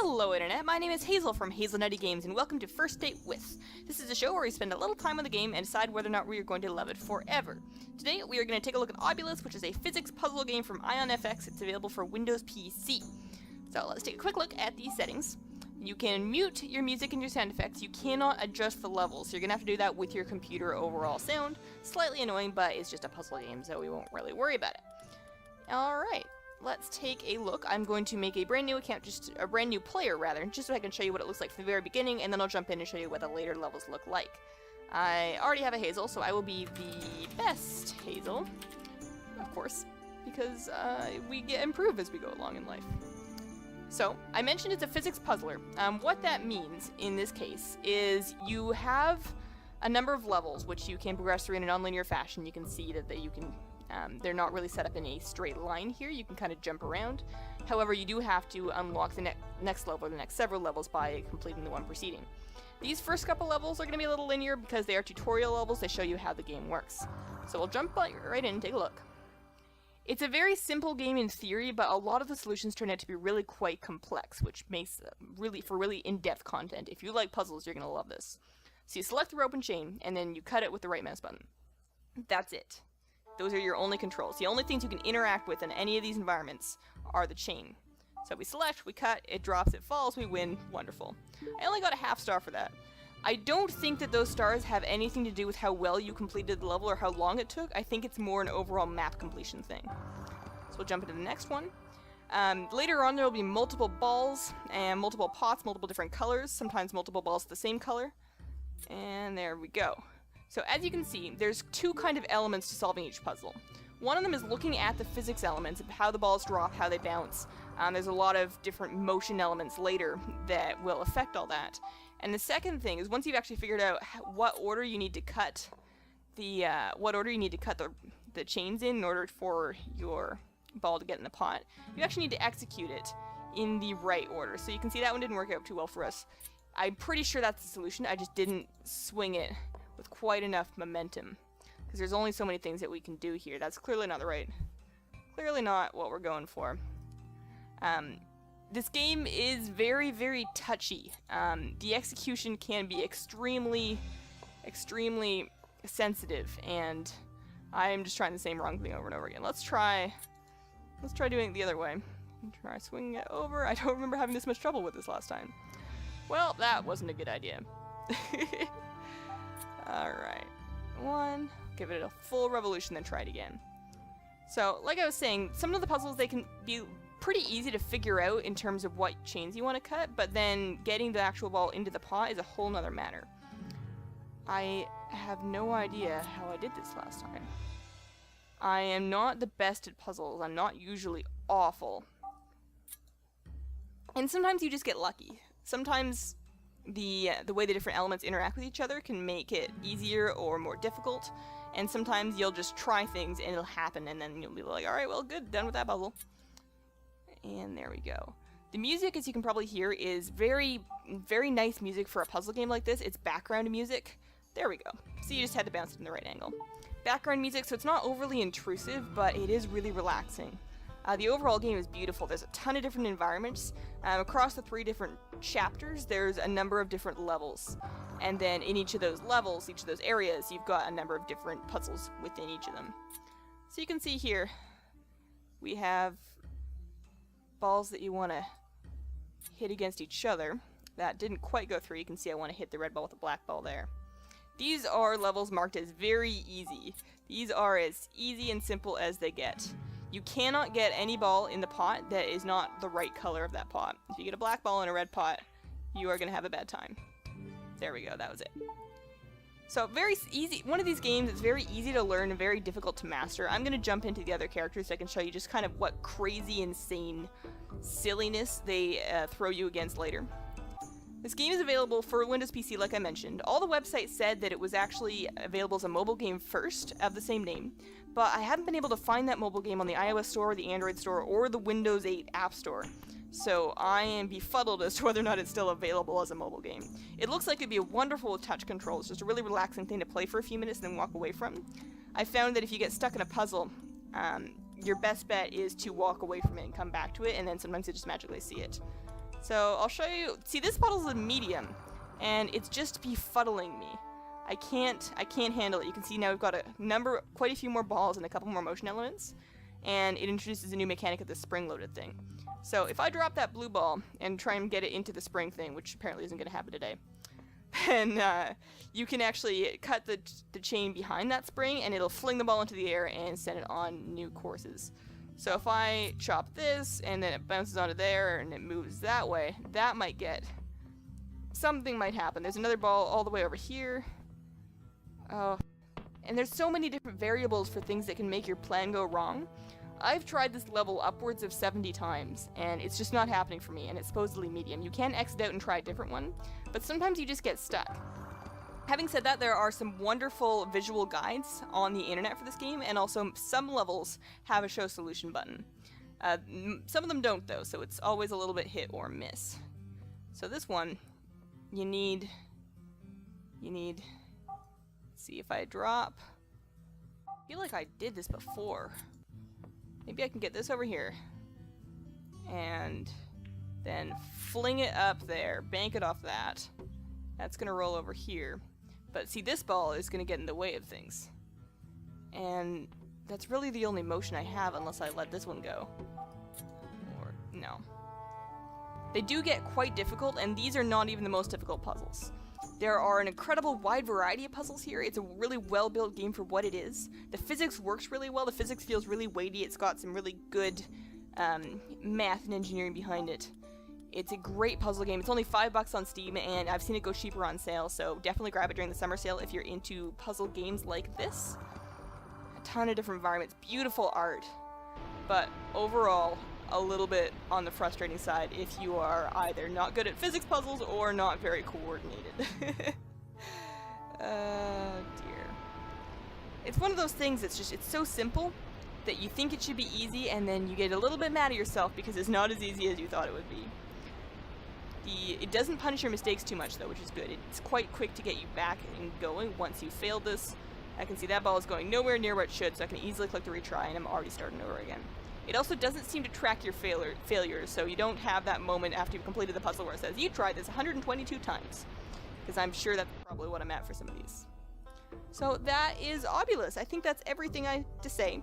Hello Internet, my name is Hazel from Hazelnutty Games and welcome to First Date With. This is a show where we spend a little time on the game and decide whether or not we are going to love it forever. Today we are going to take a look at Opulus, which is a physics puzzle game from Ion FX. It's available for Windows PC. So let's take a quick look at the settings. You can mute your music and your sound effects. You cannot adjust the levels, so you're going to have to do that with your computer overall sound. Slightly annoying, but it's just a puzzle game, so we won't really worry about it. Alright. Let's take a look. I'm going to make a brand new account, just a brand new player rather, just so I can show you what it looks like from the very beginning, and then I'll jump in and show you what the later levels look like. I already have a Hazel, so I will be the best Hazel, of course, because we get improved as we go along in life. So, I mentioned it's a physics puzzler. What that means, in this case, is you have a number of levels which you can progress through in a nonlinear fashion. You can see that you can they're not really set up in a straight line here. You can kind of jump around. However, you do have to unlock the next level or the next several levels by completing the one preceding. These first couple levels are going to be a little linear because they are tutorial levels. They show you how the game works. So we'll jump right in and take a look. It's a very simple game in theory, but a lot of the solutions turn out to be really quite complex, which makes for really in-depth content. If you like puzzles, you're going to love this. So you select the rope and chain, and then you cut it with the right mouse button. That's it. Those are your only controls. The only things you can interact with in any of these environments are the chain. So we select, we cut, it drops, it falls, we win. Wonderful. I only got a half star for that. I don't think that those stars have anything to do with how well you completed the level or how long it took. I think it's more an overall map completion thing. So we'll jump into the next one. Later on there will be multiple balls and multiple pots, multiple different colors, sometimes multiple balls the same color. And there we go. So as you can see, there's two kind of elements to solving each puzzle. One of them is looking at the physics elements, how the balls drop, how they bounce. There's a lot of different motion elements later that will affect all that. And the second thing is once you've actually figured out what order you need to cut the chains in order for your ball to get in the pot, you actually need to execute it in the right order. So you can see that one didn't work out too well for us. I'm pretty sure that's the solution. I just didn't swing it with quite enough momentum, because there's only so many things that we can do here. That's clearly not clearly not what we're going for. This game is very, very touchy. The execution can be extremely sensitive, and I'm just trying the same wrong thing over and over again. Let's try doing it the other way. Try swinging it over. I don't remember having this much trouble with this last time. Well, that wasn't a good idea. Alright, give it a full revolution, then try it again. So, like I was saying, some of the puzzles, they can be pretty easy to figure out in terms of what chains you want to cut, but then getting the actual ball into the pot is a whole nother matter. I have no idea how I did this last time. I am not the best at puzzles. I'm not usually awful. And sometimes you just get lucky. Sometimes the way the different elements interact with each other can make it easier or more difficult, and sometimes you'll just try things and it'll happen, and then you'll be like, alright, well, good, done with that puzzle. And there we go. The music, as you can probably hear, is very, very nice music for a puzzle game like this. It's background music. There we go. So you just had to bounce it in the right angle. Background music, so it's not overly intrusive, but it is really relaxing. The overall game is beautiful. There's a ton of different environments. Across the 3 different chapters, there's a number of different levels. And then in each of those levels, each of those areas, you've got a number of different puzzles within each of them. So you can see here, we have balls that you want to hit against each other. That didn't quite go through. You can see I want to hit the red ball with the black ball there. These are levels marked as very easy. These are as easy and simple as they get. You cannot get any ball in the pot that is not the right color of that pot. If you get a black ball in a red pot, you are going to have a bad time. There we go, that was it. So very easy. One of these games is very easy to learn and very difficult to master. I'm going to jump into the other characters so I can show you just kind of what crazy, insane silliness they throw you against later. This game is available for Windows PC, like I mentioned. All the websites said that it was actually available as a mobile game first, of the same name, but I haven't been able to find that mobile game on the iOS store, the Android store, or the Windows 8 App Store. So I am befuddled as to whether or not it's still available as a mobile game. It looks like it'd be wonderful with touch controls, just a really relaxing thing to play for a few minutes and then walk away from. I found that if you get stuck in a puzzle, your best bet is to walk away from it and come back to it, and then sometimes you just magically see it. So I'll show you. See, this puzzle's a medium, and it's just befuddling me. I can't handle it. You can see now we've got quite a few more balls and a couple more motion elements, and it introduces a new mechanic of the spring-loaded thing. So if I drop that blue ball and try and get it into the spring thing, which apparently isn't going to happen today, then you can actually cut the chain behind that spring, and it'll fling the ball into the air and send it on new courses. So if I chop this, and then it bounces onto there, and it moves that way, that might get... something might happen. There's another ball all the way over here. Oh. And there's so many different variables for things that can make your plan go wrong. I've tried this level upwards of 70 times, and it's just not happening for me, and it's supposedly medium. You can exit out and try a different one, but sometimes you just get stuck. Having said that, there are some wonderful visual guides on the internet for this game, and also some levels have a show solution button. Some of them don't, though, so it's always a little bit hit or miss. So this one, you need, let's see if I drop, I feel like I did this before. Maybe I can get this over here, and then fling it up there, bank it off that. That's gonna roll over here. But see, this ball is gonna get in the way of things. And that's really the only motion I have unless I let this one go. Or, no. They do get quite difficult, and these are not even the most difficult puzzles. There are an incredible wide variety of puzzles here. It's a really well-built game for what it is. The physics works really well. The physics feels really weighty. It's got some really good math and engineering behind it. It's a great puzzle game. It's only $5 on Steam, and I've seen it go cheaper on sale, so definitely grab it during the summer sale if you're into puzzle games like this. A ton of different environments, beautiful art, but overall, a little bit on the frustrating side if you are either not good at physics puzzles or not very coordinated. Dear. It's one of those things that's just, it's so simple that you think it should be easy, and then you get a little bit mad at yourself because it's not as easy as you thought it would be. It doesn't punish your mistakes too much though, which is good. It's quite quick to get you back and going once you failed this. I can see that ball is going nowhere near where it should, so I can easily click the retry, and I'm already starting over again. It also doesn't seem to track your failures, so you don't have that moment after you've completed the puzzle where it says, you tried this 122 times. Because I'm sure that's probably what I'm at for some of these. So that is Opulus. I think that's everything I have to say.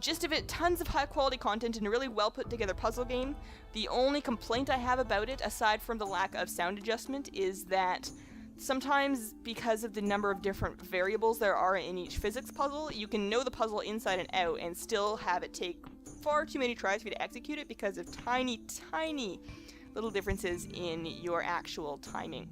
Gist of it, tons of high quality content and a really well put together puzzle game. The only complaint I have about it, aside from the lack of sound adjustment, is that sometimes because of the number of different variables there are in each physics puzzle, you can know the puzzle inside and out and still have it take far too many tries for you to execute it because of tiny, tiny little differences in your actual timing.